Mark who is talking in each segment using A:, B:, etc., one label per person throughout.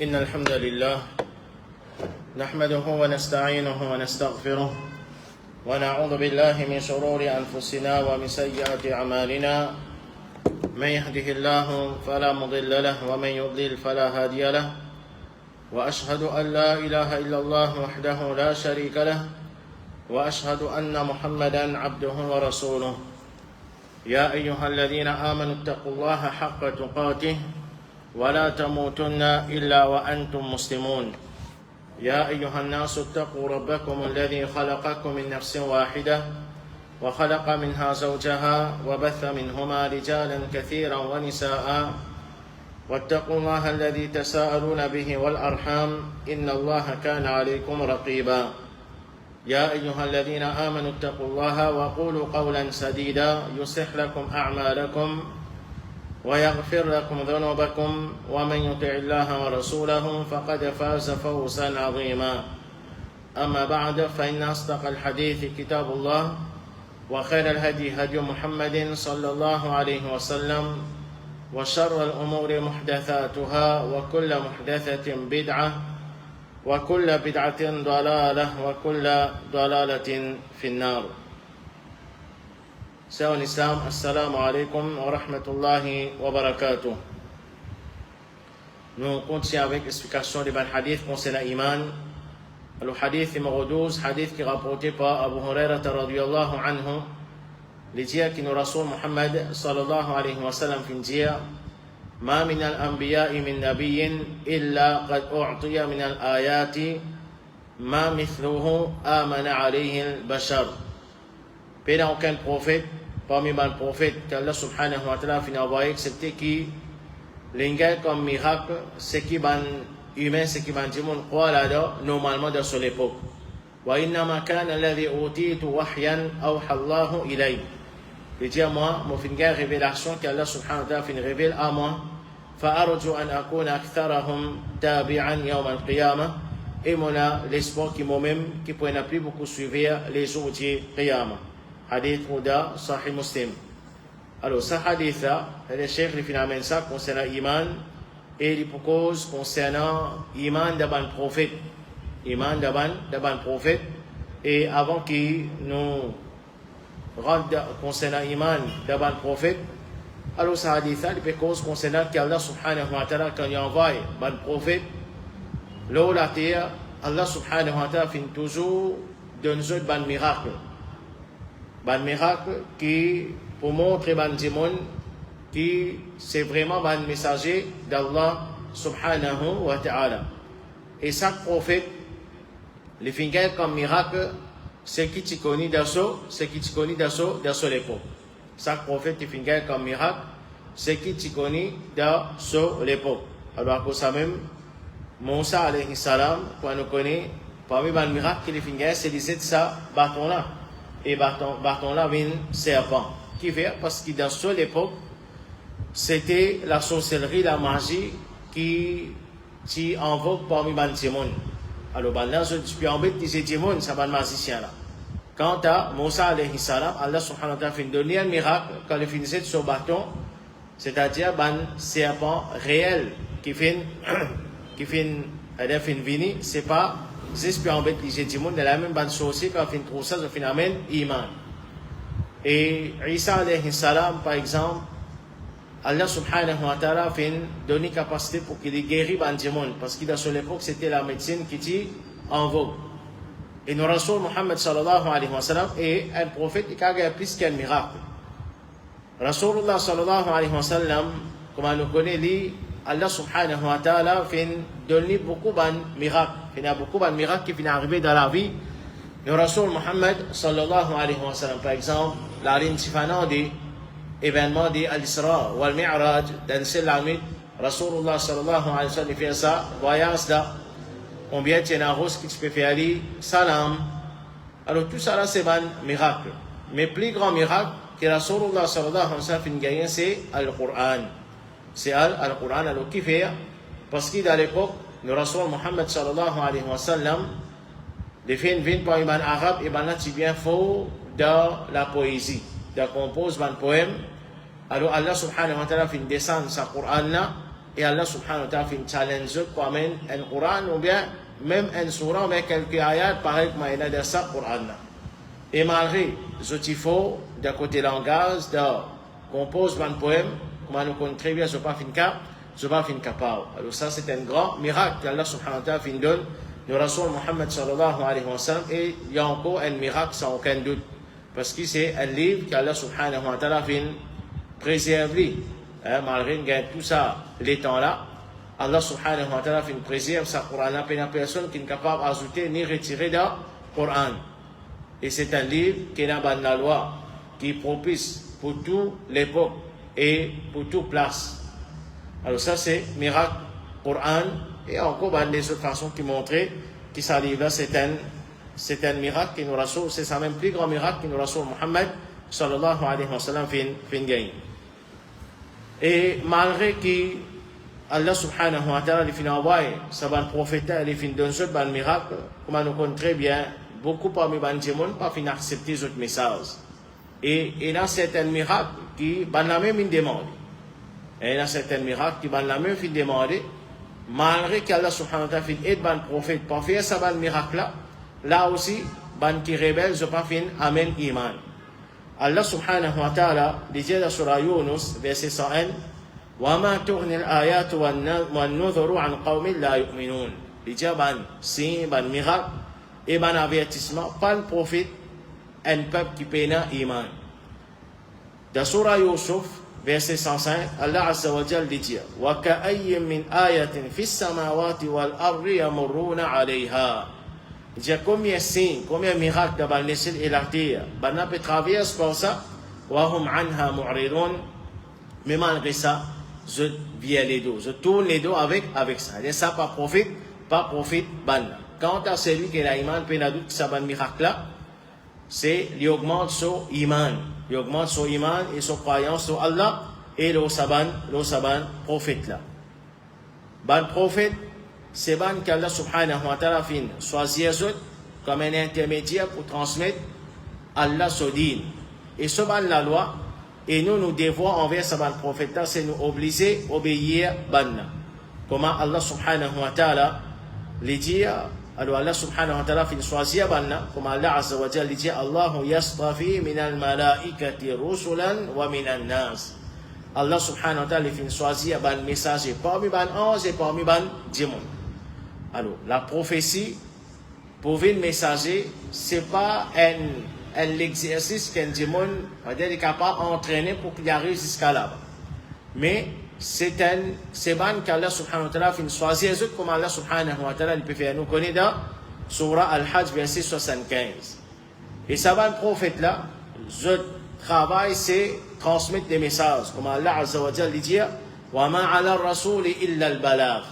A: إن الحمد لله نحمده ونستعينه ونستغفره ونعوذ بالله من شرور أنفسنا ومن سيئات أعمالنا من يهده الله فلا مضل له ومن يضلل فلا هادي له وأشهد أن لا إله إلا الله وحده لا شريك له وأشهد أن محمدا عبده ورسوله يا أيها الذين آمنوا اتقوا الله حق تقاته ولا تموتن إلا وأنتم مسلمون يا أيها الناس اتقوا ربكم الذي خلقكم من نفس واحدة وخلق منها زوجها وبث منهما رجالا كثيرا ونساء واتقوا الله الذي تساءلون به والأرحام إن الله كان عليكم رقيبا يا أيها الذين آمنوا اتقوا الله وقولوا قولا سديدا يصلح لكم أعمالكم ويغفر لكم ذنوبكم ومن يطع الله ورسوله فقد فاز فوزا عظيما أما بعد فإن أصدق الحديث كتاب الله وخير الهدي هدي محمد صلى الله عليه وسلم وشر الأمور محدثاتها وكل محدثة بدعة وكل بدعة ضلالة وكل ضلالة في النار. C'est en islam, assalamu alaikum wa rahmatullahi wa barakatuh. Nous continuons avec l'explication des bons hadiths concernant l'iman. Le hadith numéro 12, hadith qui est rapporté par Abu Hurairah radiyallahu anhu, les dire que nous Rasul Muhammad sallallahu alayhi wa sallam fin dire ما من الأنبياء من نبي إلا قد أعطي من الآيات ما مثله آمن عليه البشر. Pas aucun prophète parmi les prophètes qu'Allah subhanahu wa ta'ala a envoyé excepté qui l'ingé comme miracle ce qui ban humain ce qui ban du monde croit là normalement dans son époque. وإنما كان الذي أوتيت وحيا أوحى الله إلي. Il dit à moi, mon fin révélation qu'Allah subhanahu wa ta'ala fin révèle à moi. فأرجو أن أكون أكثرهم تابعا يوم القيامة. Et mon l'espoir qui moi-même qui pourrait n'a plus beaucoup suivre les jours du Qiyamah. Hadith Ouda Sahih Muslim. Alors, ce hadith là, le cheikh il amène ça concernant l'iman et il propose concernant l'iman d'un prophète. Iman d'un prophète. Et avant qu'il nous rende concernant l'iman d'un prophète, alors ce hadith là, il propose concernant qu'Allah subhanahu wa ta'ala quand il envoie un prophète, là où la terre, Allah subhanahu wa ta'ala finit toujours de nous autres un miracle. Un miracle qui, pour montrer ban monde qui c'est vraiment un messager d'Allah subhanahu wa ta'ala. Et chaque prophète, les fingers comme miracle, c'est qui tu connais d'assaut, c'est qui tu connais d'assaut l'époque. Chaque prophète, les fingers comme miracle, c'est qui tu connais d'assaut l'époque. Alors, pour ça même, Moussa alayhi salam, quand nous connaît, parmi les miracles qu'il a c'est de ça bâton-là. Et bâton-là vient serpent. Qui fait parce que dans cette époque, c'était la sorcellerie, la magie qui invoque parmi les démons. Alors, là, je peux embêter ces démons, c'est un magicien là. Quant à Moussa alayhi salam, Allah subhanahu wa ta'ala fait donner un miracle quand il finissait sur ce bâton, c'est-à-dire un serpent réel qui fait venir, c'est pas juste pour embêter les démons, de la même bande aussi quand il trouve ça, ça amène iman. Et Isa alayhi salam, par exemple, Allah subhanahu wa ta'ala fait donner capacité pour qu'il guérisse les démons, parce que dans son époque, c'était la médecine qui était en vogue. Et nous Rasul Muhammad sallallahu alayhi wa sallam est un prophète qui a plus qu'un miracle. Rasulullah sallallahu alayhi wa sallam, comme on nous connaît, lui, Allah subhanahu wa ta'ala fait donner beaucoup de miracles. Il y a beaucoup de miracles qui viennent arriver dans la vie. Le Rasul Muhammad sallallahu alayhi wa sallam, par exemple, la ligne sifanant des événements de l'Isra ou al-Mi'raj, dans cette nuit, Rasulullah sallallahu alayhi wa sallam, il fait ça, voyage là, combien il y a un rose qui peut faire aller, salam. Alors tout ça là, c'est un miracle. Mais plus grand miracle que Rasulullah sallallahu alayhi wa sallam fait gagner, c'est Al-Qur'an. C'est Al-Qur'an, alors qui fait? Parce que dans l'époque, le Rasul Muhammad sallallahu alayhi wa sallam, les films viennent par un arabe et ben là, tu bien faux dans la poésie. De compose un poème. Alors Allah subhanahu wa ta'ala fait descendre sa Qur'an là et Allah subhanahu wa ta'ala fait une challenge pour amener un Coran ou bien même un surah ou bien quelques ayats pareil comme il y a dans ça Coran. Et malgré ce qu'il faut, d'un côté langage, de compose un poème, comme nous connaissons très bien, ce n'est pas fin capable. Alors ça c'est un grand miracle qu'Allah subhanahu wa ta'ala fait donne le Rasul Muhammad sallallahu alayhi wa sallam, et il y a encore un miracle sans aucun doute. Parce que c'est un livre qu'Allah subhanahu wa ta'ala vient préserver. Malgré tout ça, les temps-là, Allah subhanahu wa ta'ala vient préserver sa Coran. Il n'y a personne qui est capable d'ajouter ni retirer le Coran. Et c'est un livre qui est dans la loi, qui est propice pour toute l'époque et pour toute place. Alors ça c'est miracle Coran. Et encore des autres façons qui montraient que ça livre-là c'est un miracle qui nous rassure, c'est ça même plus grand miracle qui nous rassure Muhammad sallallahu alayhi wa sallam fin gagné. Et malgré que Allah subhanahu wa ta'ala il a envoyé sa bonne prophète, il fin donné ce bon miracle, comme nous connaissons très bien, beaucoup parmi les gens pas fin accepter ce message. Et il y a certains miracles qui ban la même demande. Et il y a certains miracles qui ban la même fin demander, malgré qu'Allah subhanahu wa ta'ala fin aide ban prophète pour faire ça bon miracle là. Là aussi, ban qui rebelle, je pas fin amen iman. Allah subhanahu wa ta'ala dit dans surah Yunus, verset 101, وَمَا تُغْنِ الْآيَاتُ وَالنُّذُرُ عَنْ قَوْمٍ لَا يُؤْمِنُونَ. Dit ban signe, ban miracle et ban avertissement, pas le prophète, un peuple qui peine iman. Dans surah Yusuf, verset 105, Allah azza wa jalla dit وَكَأَيٍّ مِّنْ آيَةٍ فِي السَّمَاوَاتِ وَالْأَرْضِ يَمُرُّونَ عَلَيْهَا. Il y a combien de signes, combien de miracles dans le ciel et la terre. On peut traverser par ça. وَهُمْ عَنْهَا مُعْرِضُونَ. Mais malgré ça, je viens les dos. Je tourne les dos avec ça. Et ça, pas profite. Quant à celui qui a l'iman, peut doute que ça va un miracle là, c'est qu'il augmente son iman. Il augmente son iman et son croyance sur Allah et le saban prophète là. Ban prophète, c'est ban qu'Allah subhanahu wa ta'ala fin choisir comme un intermédiaire pour transmettre Allah son dîne. Et ce ban la loi, et nous devons envers ce ban prophète là, c'est nous obliger à obéir ban. Comment Allah subhanahu wa ta'ala les dit, alors Allah subhanahu wa ta'ala fin choisir ban, comme Allah azza wa jalla dit, Allahu yastafi min al-malaikati rusulan wa min al-nas. Allah subhanahu wa ta'ala fin choisir ban messager parmi ban anges et parmi ban démons. Alors, la prophétie, pour une messager, ce n'est pas un exercice qu'un démon est capable d'entraîner pour qu'il arrive jusqu'à là-bas. Mais c'est ban qu'Allah subhanahu wa ta'ala fait choisir comme Allah subhanahu wa ta'ala peut faire. Nous connaissons dans Surah Al-Hajj, verset 75. Et ça ban prophète là, je travaille, c'est transmettre des messages. Comme Allah azza wa jalla dit, wa ma ala rasoul illa al-balagh.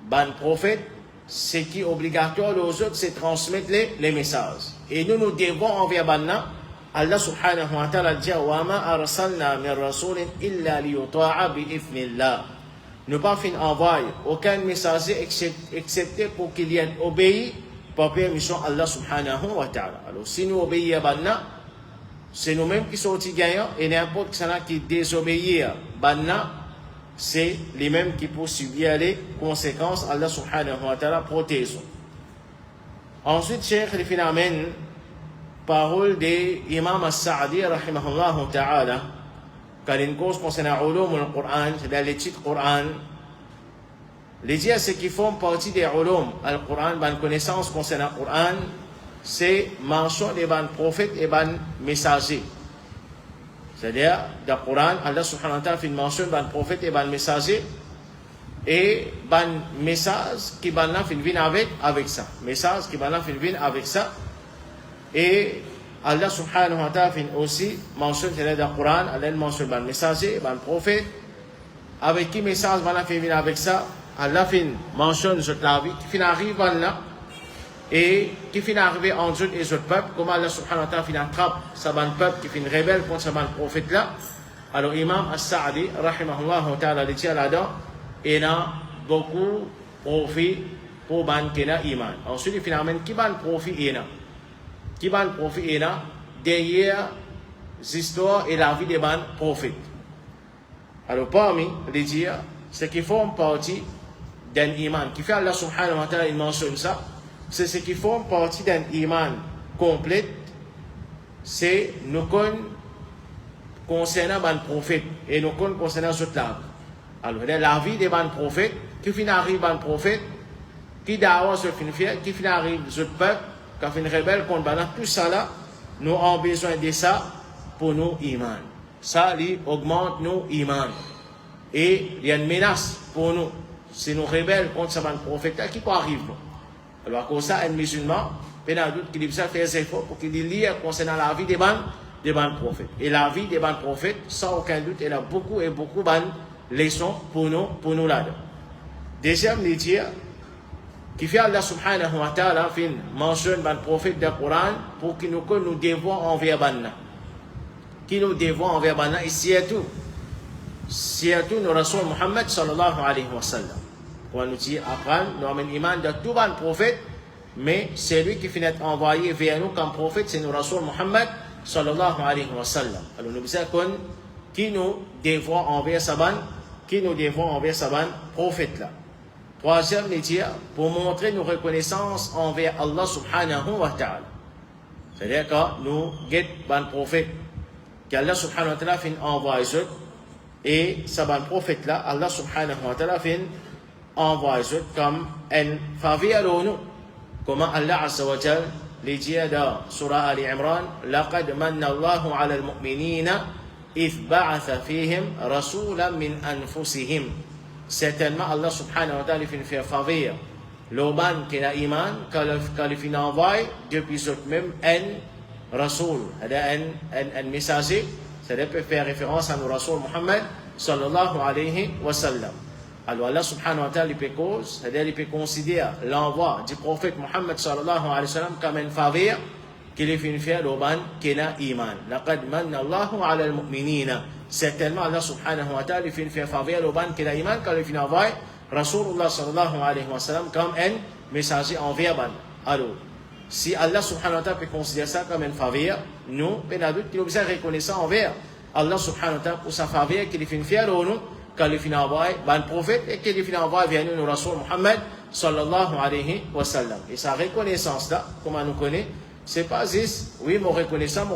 A: Ban prophète, ce qui est obligatoire aux autres, c'est transmettre les messages. Et nous devons envers Banna, Allah subhanahu wa ta'ala dit, wa ma arsalna min rasoulin illa liyuta'a bi ifnillah. Nous pas fin envoyer aucun messager excepté pour qu'il y ait obéi par permission Allah subhanahu wa ta'ala. Alors si nous obéissons à Banna, c'est nous-mêmes qui sommes gagnants, et n'importe qui désobéit à Banna, c'est les mêmes qui peuvent subir les conséquences. Allah subhanahu wa ta'ala protège. Ensuite, Cheikh il phénomène parole de Imam As-Sa'di rahimahullah ta'ala, car une cause concernant ulum al-Qur'an, c'est-à-dire les titres Qur'an. Les dire ceux qui font partie des ulum al-Qur'an, bonne connaissance concernant le Qur'an, c'est mention des bons prophètes et bons messagers. C'est-à-dire, dans le Coran, Allah subhanahu wa ta'ala fait une mention d'un prophète et d'un messager, et d'un message qui va venir avec ça. Message qui va venir avec ça. Et Allah subhanahu wa ta'ala fait aussi mention dans le Coran, Allah mentionne d'un messager, d'un prophète. Avec qui message va venir avec ça? Allah fait mention de la vie qui arrive là. Et qui finit arrivé en eux et les autres peuples, comment Allah subhanahu wa ta'ala finit attrape ce peuple qui finit rebelle contre ce prophète là. Alors Imam As-Sa'di, rahimahullah ta'ala, dit là-dedans, il a beaucoup profit pour ban qui a iman. Ensuite, finalement, qui ban profit il a? Qui ban profit il a derrière l'histoire et la vie des ban prophètes. Alors parmi les dire, ce qui forme partie d'un iman. Qui fait Allah subhanahu wa ta'ala, il mentionne ça. C'est ce qui forme partie d'un iman complet. C'est nous concernant les prophètes et nous concernant toute la vie. Alors, la vie des prophètes, qui finit arrive les prophètes, qui d'ailleurs se finit faire, qui finit arrive le peuple, qui finit rebelle contre tout ça là, nous avons besoin de ça pour nos iman. Ça, lui, augmente nos iman. Et il y a une menace pour nous. Si nous rebelles contre ce prophète, qui peut arriver? Alors, comme ça, un musulman, il y a d'autres qui disent ça, fait des efforts pour qu'il lise concernant la vie des prophètes. Et la vie des prophètes, sans aucun doute, elle a beaucoup et beaucoup de leçons pour nous là-dedans. Deuxième dire, qui fait Allah subhanahu wa ta'ala, mentionne le prophète du Coran pour que nous devons envers Banna. Qui nous devons envers Banna, et surtout nous Rasul Muhammad sallallahu alayhi wa sallam. Quand nous dit apprendre, nous avons un iman de tout le prophète, mais c'est lui qui finit envoyé vers nous comme prophète, c'est nous Rasul Muhammad sallallahu alayhi wa sallam. Alors nous disons qui nous devons envers Saban, prophète là. Troisième, les dire, pour montrer nos reconnaissances envers Allah subhanahu wa ta'ala. C'est-à-dire que nous guettons le prophète, qu'Allah subhanahu wa ta'ala fait envoyer et Saban prophète là, Allah subhanahu wa ta'ala fait envoyer comme un faveur à nous. Comment Allah azza wa jal les dit dans Surah Ali Imran, لَقَدْ مَنَّ اللَّهُ عَلَى الْمُؤْمِنِينَ إِذْ بَعَثَ فِيهِمْ رَسُولًا مِنْ أَنفُسِهِمْ. Certainement, Allah subhanahu wa ta'ala fait un faveur. L'Oban qui a iman, quand il fait envoie, depuis ce même un Rasoul, un messager, ça peut faire référence à nos Rasoul Muhammad sallallahu alayhi wa sallam. Alors Allah subhanahu wa ta'ala, il peut considérer l'envoi du prophète Muhammad sallallahu alayhi wa sallam comme un faveur qu'il fait faire l'Oban qui a iman. لَقَدْ مَنَّ اللَّهُ عَلَى الْمُؤْمِنِينَ. Certainement, Allah subhanahu wa ta'ala, il fait faire faveur l'Oban qui a iman quand il fait envoyer Rasulullah sallallahu alayhi wa sallam comme un messager envers Ban. Alors, si Allah subhanahu wa ta'ala peut considérer ça comme un faveur, nous, nous sommes reconnaissants envers Allah subhanahu wa ta'ala pour sa faveur qu'il fait faire nous quand il fait envoyer Ban prophète et qu'il fait envoyer vers nous Rasul Muhammad sallallahu alayhi wa sallam. Et sa reconnaissance là, comment nous connaît, c'est pas juste, oui, mon reconnaissant,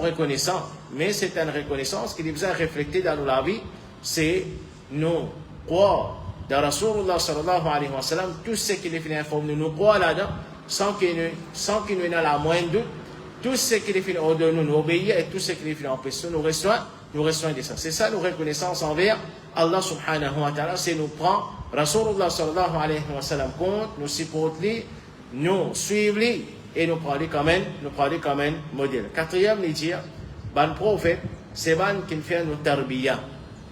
A: mais c'est une reconnaissance qui est besoin de refléter dans la vie, c'est nous croire dans Rasulullah sallallahu alayhi wa sallam, tout ce qu'il est fait informer, nous croire là-dedans, sans qu'il nous ait la moindre doute, tout ce qu'il est fait de nous obéir et tout ce qu'il est fait empêcher, nous restons de ça. C'est ça, nos reconnaissances envers Allah subhanahu wa ta'ala, c'est nous prendre Rasulullah sallallahu alayhi wa sallam compte, nous supporter, nous suivre et nous prendre comme un modèle. Quatrième, les dire, ban prophète, c'est ban qui fait nous tarbiya.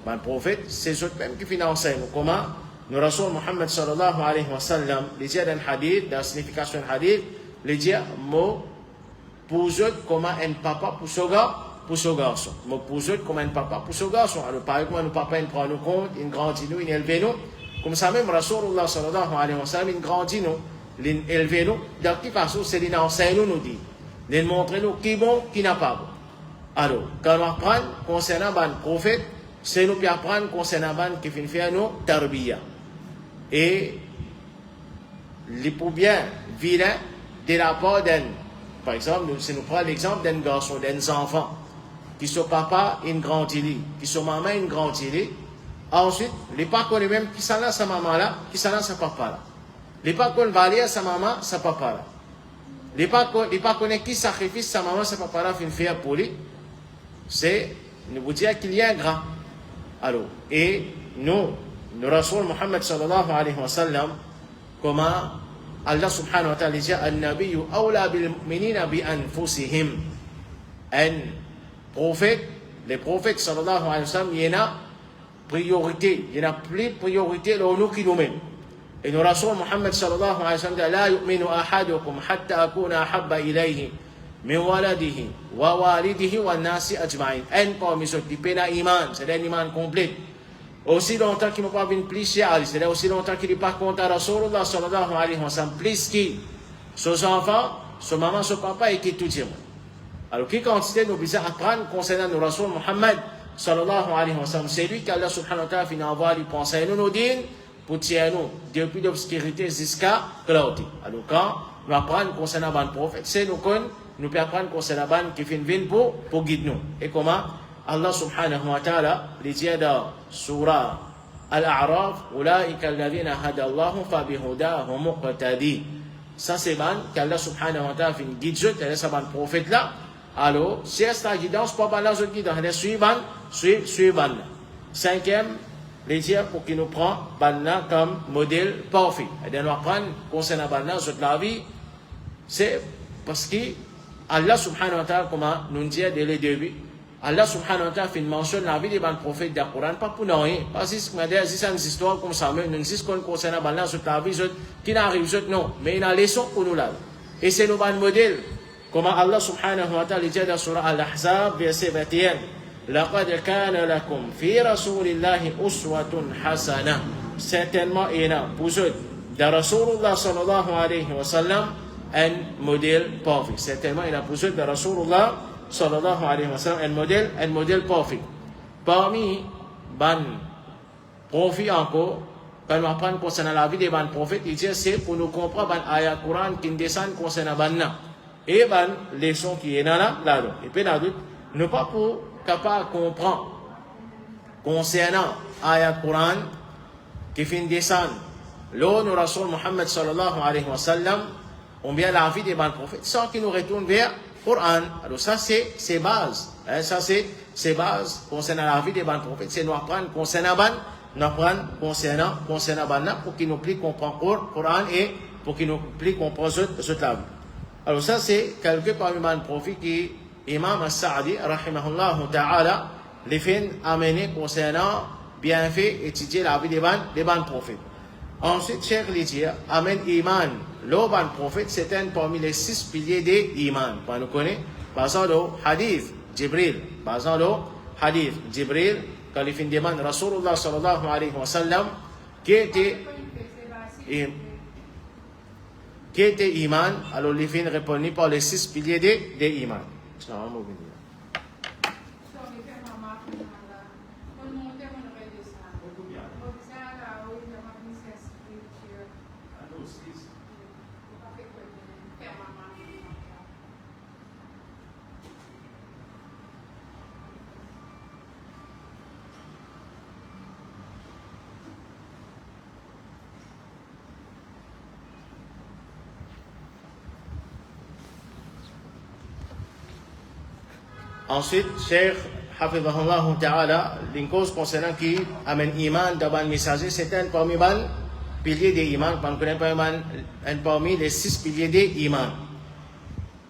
A: Ban prophète, c'est eux même qui financent nous. Comment? Nous Rasul Muhammad sallallahu alayhi wa sallam, les dire d'un hadith, dans la signification d'un hadith, les dire, mot, pour eux, comment un papa pour ce garçon. Mot pour eux, comme un papa pour ce garçon. Alors, par exemple, nos papas, ils prennent nous compte, ils grandissent nous, ils élèvent nous. Comme ça même, Rasulullah sallallahu alayhi wa sallam, ils grandissent nous. L'élever nous, de toute façon, c'est l'enseigner nous dit. Les montrer nous qui est bon, qui n'a pas bon. Alors, quand on apprend concernant le prophète, c'est nous qui apprendre concernant le qui fait faire nous tarbiya. Et les pour bien vilain de la part d'un, par exemple, si nous prenons l'exemple d'un garçon, d'un enfant, qui sont papa, une grande île, qui sont maman, une grande île. Ensuite, les pas connaissent même qui s'en a sa maman là, qui s'en a sa papa là. Les pas qu'on va aller à sa maman, sa papa là. Les pas connaît qui sacrifie sa maman, sa papa là, fait faire pour lui. C'est, nous vous dire qu'il y a un grand. Alors, et nous Rasul Muhammad sallallahu alayhi wa sallam, comment Allah subhanahu wa ta'ala dit, An-Nabiyyu awla bil mu'minina bi anfusihim. Un prophète, les prophètes sallallahu alayhi wa sallam, il y en a priorité, il y en a plus priorité dans nous qui nous-mêmes. Et nous Rasul Muhammad sallallahu alayhi wa sallam dit, La yu'minu ahadukum hatta akuna ahabba ilayhi min waladihi wa walidihi wa nasi ajma'in. Un parmi ceux qui peinent iman, c'est un iman complet. Aussi longtemps qu'il n'a pas vu plus cher, c'est-à-dire aussi longtemps qu'il n'est pas contre Rasulullah sallallahu alayhi wa sallam, plus qui, ses enfants, son maman, son papa et qui tout dire. Alors, qui quantité nous besoin apprendre concernant nos Rasul Muhammad sallallahu alayhi wa sallam. C'est lui qu'Allah subhanahu wa ta'ala finit envoie lui penser nous dit pour tirer nous depuis l'obscurité jusqu'à clarté. Alors quand nous apprenons concernant le prophète, c'est nous qu'on nous peut apprendre concernant le qui finit venir pour guider nous. Et comment Allah subhanahu wa ta'ala dit dans surah Al-A'raf, Ulaika alladhina hada Allahu fa bihudahum muqtadi. Ça c'est ban qu'Allah subhanahu wa ta'ala finit guider c'est ça ban prophète là. Alors, si c'est la guidance, pas ban la guidance, les suivant. Cinquième, les dire pour qu'il nous prend banna comme modèle parfait. Et nous apprendre concernant banna sur la vie, c'est parce que Allah subhanahu wa ta'ala, comme nous dit dès le début, Allah subhanahu wa ta'ala fait une mention de la vie des prophètes du Coran, pas pour nous rien. Pas si c'est une histoire comme ça, mais nous disons concernant banna sur la vie, qui n'arrive non, mais il y a une leçon pour nous là. Et c'est nos ban modèle. Comme Allah subhanahu wa ta'ala dit dans surah Al-Ahzab, verset 21. لقد كان لكم في رسول الله أسوة حسنة. Certainement, il y a pour eux, dans Rasulullah sallallahu alayhi wa sallam, un modèle parfait. Certainement, il y a pour eux, dans Rasulullah sallallahu alayhi wa sallam, un modèle parfait. Parmi ban profit encore, quand on apprend concernant la vie des ban prophètes, il dit c'est pour nous comprendre ban ayat Coran qui descend concernant banna. Et ban leçon qui est là, et puis là, ne pas pour capable de comprendre concernant ayat Coran qui finit descendre l'eau nous Rasul Muhammad sallallahu alayhi wa sallam on vient la vie des bons prophètes sans qu'ils nous retournent vers Coran. Alors ça c'est base, hein, ça c'est base concernant la vie des bons prophètes, c'est nous apprendre concernant ban, nous apprendre concernant ban pour qu'ils nous puissent comprendre Coran et pour qu'ils nous puissent comprendre cette la vie. Alors ça c'est quelques parmi les prophètes qui Imam As-Sa'di, rahimahullah ta'ala, les fins amenés concernant bien fait étudier la vie des bons prophètes. Ensuite, Cheikh Lidia amène Iman. Le bon prophète, c'est un parmi les 6 piliers de Iman. Nous connaissons, par exemple, le hadith Jibril. Par exemple, le hadith Jibril, quand il fin demande Rasulullah sallallahu alayhi wa sallam, qui était Iman, alors il fin répondit par les 6 piliers de Iman. Selamat moving. Ensuite, Cheikh Hafidhahullah Ta'ala, une cause concernant qui amène Iman dans le messager, c'est un parmi les piliers de Iman, on connaît pas un parmi les 6 piliers de Iman.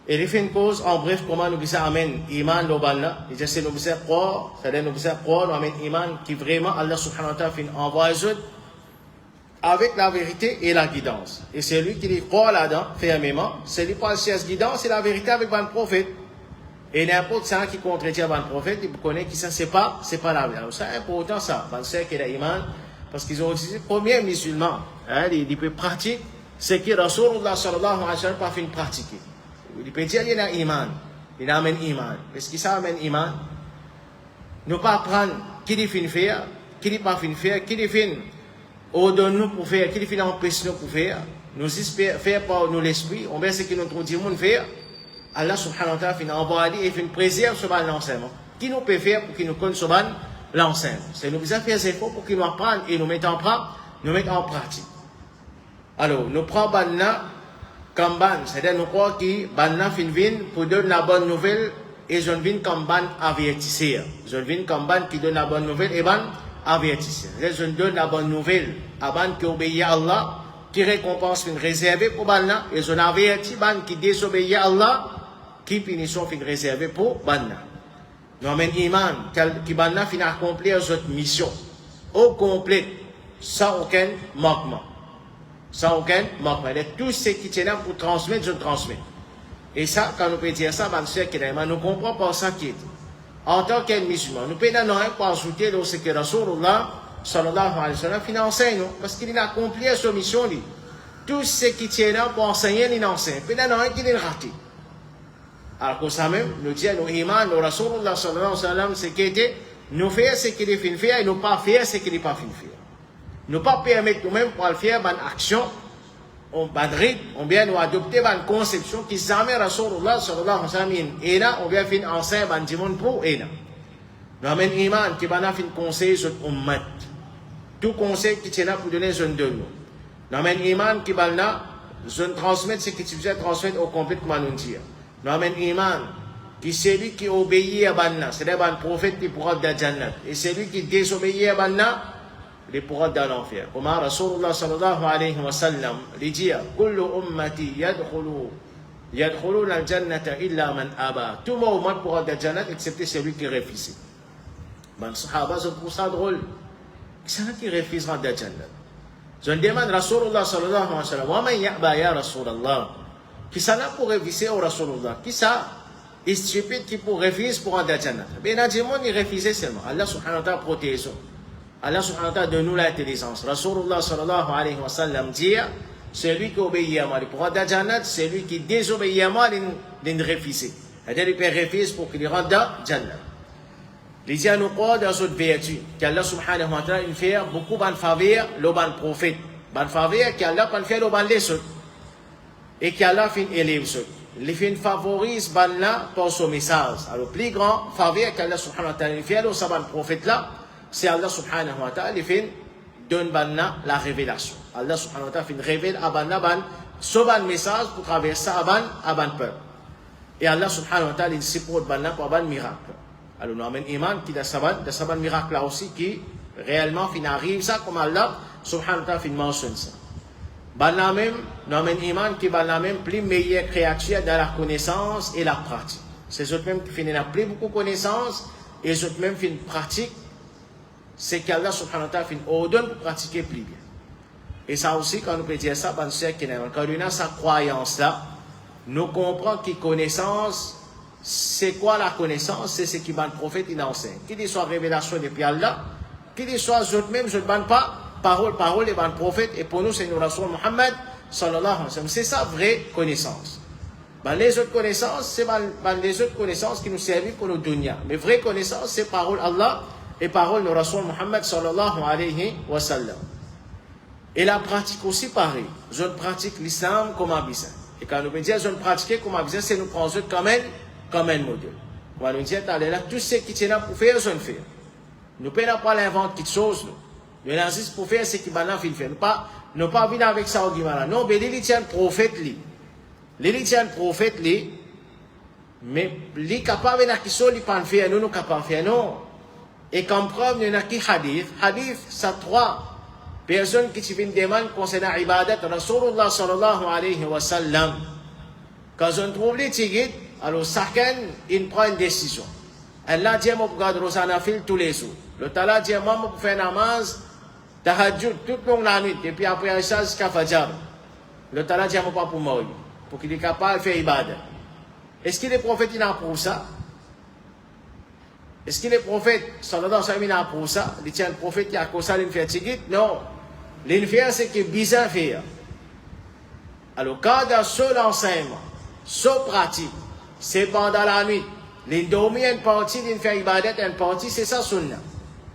A: Et il fait une cause, en bref, comment nous disons amène Iman dans le il dit c'est nous disons croire, c'est-à-dire nous disons croire, nous amène Iman qui vraiment Allah subhanahu wa ta'ala fait envoie avec la vérité et la guidance. Et c'est lui qui croit là-dedans, fermement, c'est lui qui parle de guidance, c'est la vérité avec le prophète. Et n'importe ça qui contredit le prophète, il connaît que ça, c'est pas la vie. Alors, c'est important ça. C'est qu'il y a Iman, parce qu'ils ont utilisé le premier musulman, hein, il peut pratiquer ce que Rasulullah sallallahu alayhi wa sallam n'a pas fait pratiquer. Il peut dire qu'il y a Iman, il amène Iman. Est-ce que ça amène Iman? Ne pas apprendre qui il fait faire, qui il pas fait faire, qui il fait ordonne-nous pour faire, qui il fait empêcher nous pour faire. Nous espérons faire par nous l'esprit, on veut ce que nous trouvons faire. Allah subhanahu wa ta'ala finit envoyer et finit préserver ce l'enseignement. Qui nous peut faire pour qu'il nous connaisse ce l'enseignement? C'est nous besoin faire des efforts pour qu'il nous apprenne et nous mettre en pratique. Alors, nous prenons banna comme ban, c'est-à-dire nous croyons que banna fin vin pour donner la bonne nouvelle et je viens comme ban avertisseur. Je viens comme ban qui donne la bonne nouvelle et ban avertisseur. Je donne la bonne nouvelle à ban qui obéit à Allah, qui récompense une réservée pour banna et je avertis ban qui désobéit à Allah, qui punition fin réservée pour banna. Nous amène Iman, qui banna fin accomplir cette mission au complet, sans aucun manquement. Sans aucun manquement. Et tout ce qui tient là pour transmettre, je transmets. Et ça, quand nous pouvons dire ça, nous comprenons pas ça qui est. En tant que musulman, nous pouvons pas ajouter ce que Rasulullah sallallahu alayhi wa sallam enseigne, parce qu'il a accompli cette mission. Tout ce qui tient là pour enseigner, il enseigne. Puis il y en a un qui est raté. Alors que ça même, nous disons, nous iman, nous Rasulullah sallallahu alayhi wa sallam, c'est qui était nous faire ce qu'il est fin faire et nous pas faire ce qu'il n'est pas fin faire. Nous pas permettre nous-mêmes pour le faire une action, on rythme, on bien nous adopter une conception qui jamais Rasulullah sallallahu alayhi wa sallam et là on vient faire enseigner un dimon pour et là. Nous avons un iman qui va faire conseil sur ummat. Tout conseil qui tient là pour donner zone de nous. Nous avons un iman qui va là zone transmettre ce que tu veux transmettre au complet comme nous dire. Nous avons un iman qui c'est lui qui obéit à Banna, c'est-à-dire un prophète qui pourra dans la Jannat. Et c'est lui qui désobéit à Banna, il pourra dans l'enfer. Comme Rasulullah sallallahu alayhi wa sallam, il dit Kullu ummati yadkhuluna al-jannata illa man aba. Tout le monde pourra dans la Jannat excepté celui qui refuse. Ben, Sahaba, je trouve ça drôle. C'est là qui refusera dans la Jannat. Je demande Rasulullah sallallahu alayhi wa sallam, Wa man ya'ba ya Rasulullah. Qui ça là pour refuser au Rasulullah? Qui ça? Il stupide qui pour refuser pour entrer dans la Jannat. Mais dans le monde, il refuse seulement. Allah subhanahu wa ta'ala protège. Allah subhanahu wa ta'ala donne-nous l'intelligence. Rasulullah sallallahu alayhi wa sallam dit, celui qui obéit à moi, il pourra dans la Jannat, celui qui désobéit à moi, il refuse. C'est-à-dire, il peut refuser pour qu'il rentre dans la Jannat. Il dit à nous quoi dans cette vertu, qu'Allah subhanahu wa ta'ala, il fait beaucoup de faveur, le bon prophète. Bon faveur, qu'Allah peut faire le bon les autres. Et qu'Allah fait élève ceux. Il fait favorise banna pour son message. Alors, le plus grand faveur qu'Allah subhanahu wa ta'ala fait au sabbat prophète là, c'est Allah subhanahu wa ta'ala, il fait donne banna la révélation. Allah subhanahu wa ta'ala fait révèle à banna ce message pour traverser à ban peuple. Et Allah subhanahu wa ta'ala, il supporte banna pour ban miracle. Alors, nous avons un iman qui a sabbat miracle là aussi qui réellement fin arrive ça comme Allah subhanahu wa ta'ala fait mentionne ça. Banna même, nous avons un iman qui est la même plus meilleure créature dans la connaissance et la pratique. C'est eux même qui finissent plus beaucoup de connaissances et eux même finissent pratique. C'est qu'Allah subhanahu wa ta'ala finit ordonne pour pratiquer plus bien. Et ça aussi, quand nous peut dire ça, quand on a sa croyance là, nous comprenons que connaissance, c'est quoi la connaissance? C'est ce qui va le prophète il enseigne. Qu'il soit révélation depuis Allah, qu'il soit eux même, je ne banne pas. Parole et ban prophète, et pour nous, c'est nous, Rasul Muhammad, sallallahu alayhi wa sallam. C'est ça, vraie connaissance. Les autres connaissances, c'est les autres connaissances qui nous servent pour nos dunya. Mais vraie connaissance, c'est parole Allah et parole de Rasul Muhammad, sallallahu alayhi wa sallam. Et la pratique aussi, pareil. Je pratique l'islam comme un business. Et quand nous disons, je pratique comme un business, c'est nous prendre comme un modèle. On va nous dire, là, tout ce qui tient là pour faire, je ne fais. Nous ne pouvons pas l'inventer quelque chose, nous. Nous avons pour faire ce qui va nous faire. Nous pas venir avec ça au Guimara. Non, mais il tient le prophète, il tient le prophète, mais il est capable de faire ce qu'il peut faire, nous capables de faire, non. Et comme preuve, nous avons qui hadith. Hadith, c'est 3 personnes qui viennent demander concernant l'ibadat de Rasulullah sallallahu alayhi wa sallam. Quand on trouve les tigres, alors chacun, il prend une décision. Allah dit, moi, pour garder Rosana fil tous les jours. Le Tala dit, moi, pour faire namaz, tahajjud toute la nuit, et puis après ça jusqu'à Fajr. Le Tala dit pas pour mourir, pour qu'il est capable de faire ibadah. Est-ce que les prophètes il approuvent ça? Est-ce que les prophètes, sallallahu alayhi wa sallam, il approuvent ça? Il tient le prophète qui a causé l'infert tigit? Non. L'infert, c'est que bizarre faire. Alors, quand il y a seul enseignement, seul pratique, c'est pendant la nuit. L'indomie, une partie, l'infert ibadah, une partie, c'est ça, sunna.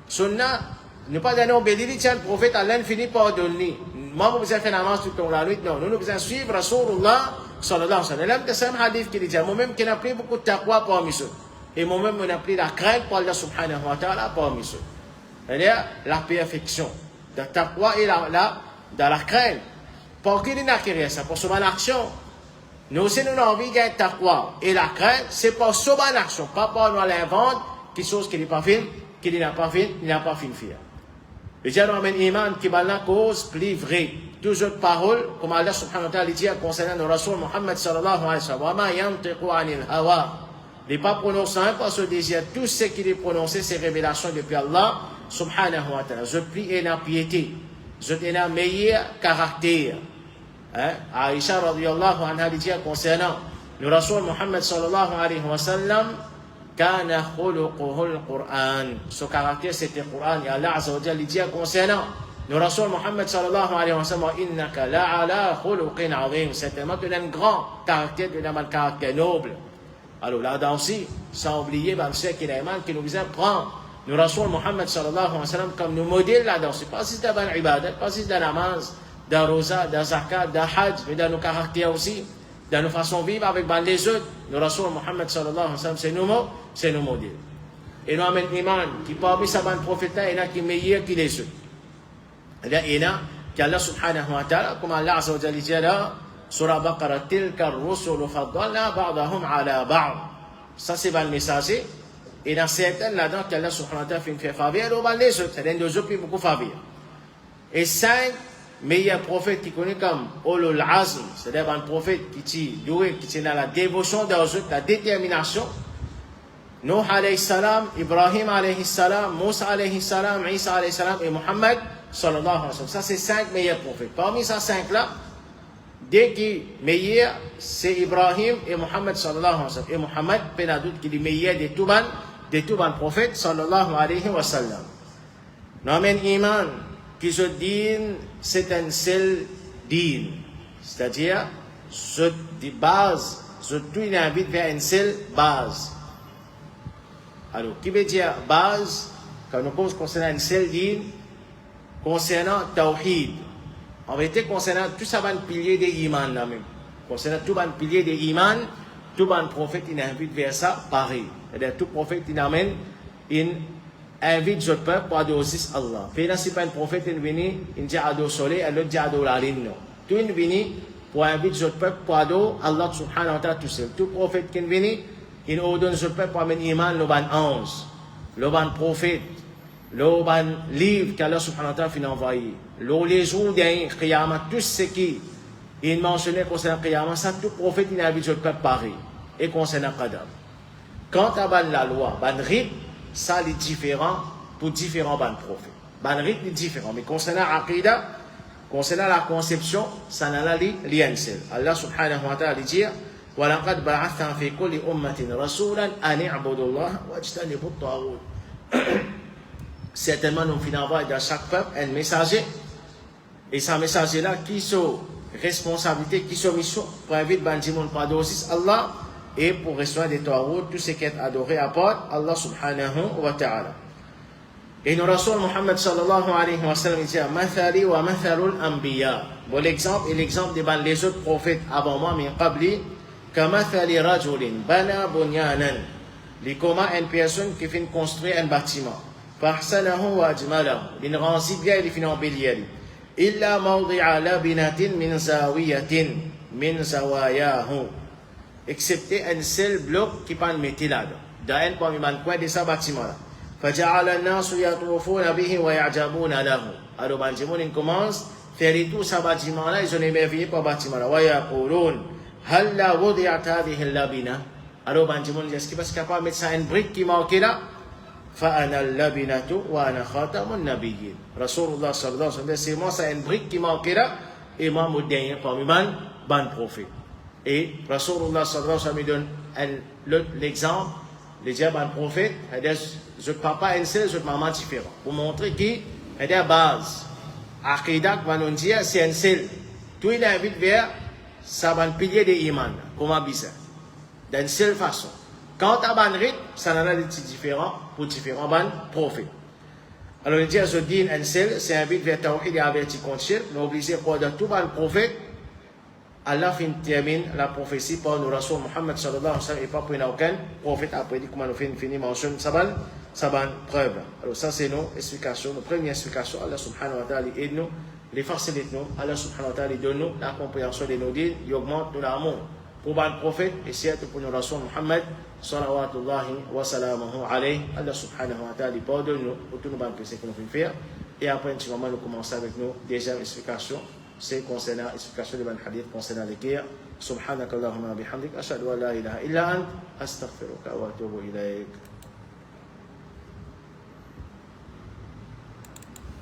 A: Sunna, ne pas donner au béli, tiens, le prophète Allah finit par donner. Moi, vous avez fait namaz toute la nuit. Non, nous devons suivre Rasulullah sallallahu alayhi wa sallam. C'est un hadith qui dit, moi-même qui n'a pris beaucoup de taqwa parmi ceux. Et moi-même, on a pris la crainte pour Allah subhanahu wa ta'ala parmi ceux. C'est-à-dire la perfection. De taqwa et dans la crainte. Pour qui il n'a acquis ça? Pour son action. Nous aussi, nous avons envie de taqwa et la crainte, c'est pour son action. Pas pour nous l'inventer, quelque chose qui n'est pas fait, qu'il n'a pas fait, il n'a pas fait faire. Et j'ai un iman qui va la cause plus vraie. Deux autres paroles, comme Allah subhanahu wa ta'ala dit concernant le Rasul Muhammad sallallahu alayhi wa sallam. Wa ma yantiqu anil hawa. Il n'est pas prononcé par ce désir. Tout ce qu'il est prononcé, c'est révélation depuis Allah subhanahu wa ta'ala. Je prie et la piété. Je ai un meilleur caractère. Aïcha radiyallahu anha dit concernant le Rasul Muhammad sallallahu alayhi wa sallam. Kana khuluquhu al-Qur'an. Ce caractère c'était le Qur'an. Et Allah Azza wa Jalla dit concernant le Rasul Muhammad sallallahu alayhi wa sallam, innaka la'ala khuluqin azim. Certainement tu as un grand caractère, tu as un caractère noble. Alors là-dedans aussi, sans oublier, c'est qu'il y a un qui nous vient prendre nous Rasoul Muhammad sallallahu alayhi wa sallam comme nous modèle là-dedans. C'est pas si dans l'ibadat, pas si dans la namaz, dans rosa, dans zakat, dans hajj, mais dans nos caractères aussi, dans nos façons de vivre avec les autres. Nous Rasoul Muhammad sallallahu alayhi wa sallam, c'est nos modèles. Et nous amène iman, qui parmi sa bande prophète, il y en a qui est meilleur que les autres. Il y en a qui Allah subhanahu wa ta'ala, comme Allah azza wa jalla dit là, Surah Baqarah, tilka ar-rusulu faddalna ba'dahum ala ba'd. Ça c'est le messager. Et dans certaines là-dedans, qu'Allah subhanahu wa ta'ala fait une faveur, alors les autres, c'est-à-dire les autres qui beaucoup faveur. Et 5 meilleurs prophètes qui connaissent comme Ulul Azm, c'est-à-dire un prophète qui est dans la dévotion des autres, la détermination. Nuh alayhi salam, Ibrahim alayhi salam, Moussa alayhi salam, Isa alayhi salam et Muhammad sallallahu alayhi wa sallam. Ça c'est 5 meilleurs prophètes. Parmi ces 5-là, dès qui meilleur, c'est Ibrahim et Muhammad sallallahu alayhi wa sallam. Et Muhammad, pas de doute qu'il est meilleur de tout le prophète sallallahu alayhi wa sallam. Nous avons iman qui se dit c'est un seul din. C'est-à-dire, ce base, surtout il invite vers une seule base. Alors, qui veut dire base, quand nous cause concernant une seule din, concernant Tawhid. En vérité, concernant tout ça, un pilier de l'iman là même. Concernant tout un pilier de l'iman, tout un prophète, il invite vers ça, pareil. C'est-à-dire, tout prophète, il amène, il invite le peuple pour adorer Allah. Puis là, c'est pas un prophète, il vient, il dit adorer le soleil, et l'autre dit adorer la lune, non. Tout il vient pour inviter le peuple pour adorer Allah subhanahu wa ta'ala tout seul. Tout prophète qui vient, il ordonne le peuple pour amener l'iman, le ban ange, le ban prophète, le ban livre qu'Allah subhanahu wa ta'ala finit envoyer. Les jours derniers, Qiyamah, tout ce qui est mentionné concernant Qiyamah, ça, tout prophète, il invite le peuple pareil. Et concernant Qadam. Quant à la loi, le rythme, ça est différent pour différents prophètes. Le rythme est différent. Mais concernant l'Aqida, concernant la conception, ça n'a pas lien seul. Allah subhanahu wa ta'ala dit وَلَقَدْ بَعَثْنَا فِي كُلِّ أُمَّةٍ رَسُولًا أَنِ اعْبُدُوا اللَّهَ وَاجْتَنِبُوا الطَّاغُوتَ. Certainement, nous finissons envoyer dans chaque peuple un messager. Et ce messager-là, qui sont responsabilités, qui sont missions pour inviter Banjimoun pour adorer Allah et pour restaurer des Tawhid, tout ce qui est adoré à part Allah subhanahu wa ta'ala. Et nous Rasoul Muhammad sallallahu alayhi wa sallam dit Mathali wa mathalul anbiya. Bon, l'exemple et l'exemple des autres prophètes avant moi, min qabli, kamathali rajulin bana bunyanan. Les comment une personne qui fait construire un bâtiment. Fahsanahu wa ajmalahu. Il rend si bien, il finit en bélier. Illa mawdi'a labinatin min zawiyatin min zawayahu. Excepté un seul bloc qui peut le mettre là-dedans. Dans un coin de ce bâtiment-là. فَجَعَلَ النَّاسُ يَطُوفُونَ بِهِ وَيَعْجَبُونَ لَهُ. Alors, Banjimoun, il commence à faire tout ce bâtiment-là, ils sont émerveillés par le bâtiment-là. وَيَقُولُونَ هَلَّا وُضِعَتْ هَذِهِ اللَّبِنَةِ. Alors, Banjimoun dit, est-ce qu'il est capable de mettre ça une brique qui manque là? فَأَنَا اللَّبِنَةُ وَأَنَا خَاتَمُ النَّبِيِّينَ. Rasulullah sallallahu alayhi wa sallam, c'est moi, ça une brique qui manque là, et moi, mon dernier parmi ban prophète. Et Rasulullah sallallahu alayhi wa sallam donne l'exemple, les diables ban prophète, je papa et je maman différent. Pour montrer qu'il y a des bases. Aqidah, qu'on dit, c'est un seul. Tout il invite vers ça va pilier de iman. Comment bizarre. D'une seule façon. Quant à ban rythme, ça en a des petits différents pour différents ban prophètes. Alors, le dire, je dis un seul, c'est invite vers Tawhid et averti contre shirk, mais obligé quoi de tout ban prophète. Allah termine la prophétie par le Rasoul Muhammad sallallahu alayhi wa sallam et pas pour aucun prophète après dit comment nous finit mentionne ça va preuve. Alors ça c'est nos explications, nos premières explications. Allah subhanahu wa ta'ala aide nous, les facilite nous, Allah subhanahu wa ta'ala donne nous la compréhension de nos dits, il augmente nous l'amour pour le prophète et surtout pour le Rasoul Muhammad sallallahu wa sallamuhu alayhi. Allah subhanahu wa ta'ala pardonne nous pour tous nos bonnes péchés que nous pouvons faire et après un petit moment nous commençons avec nos deuxième explication. C'est concernant l'explication de hadith concernant les guerres. Subhanakallahumma bihamdik ashhadu an la ilaha illa ant astaghfiruka wa atubu ilayk.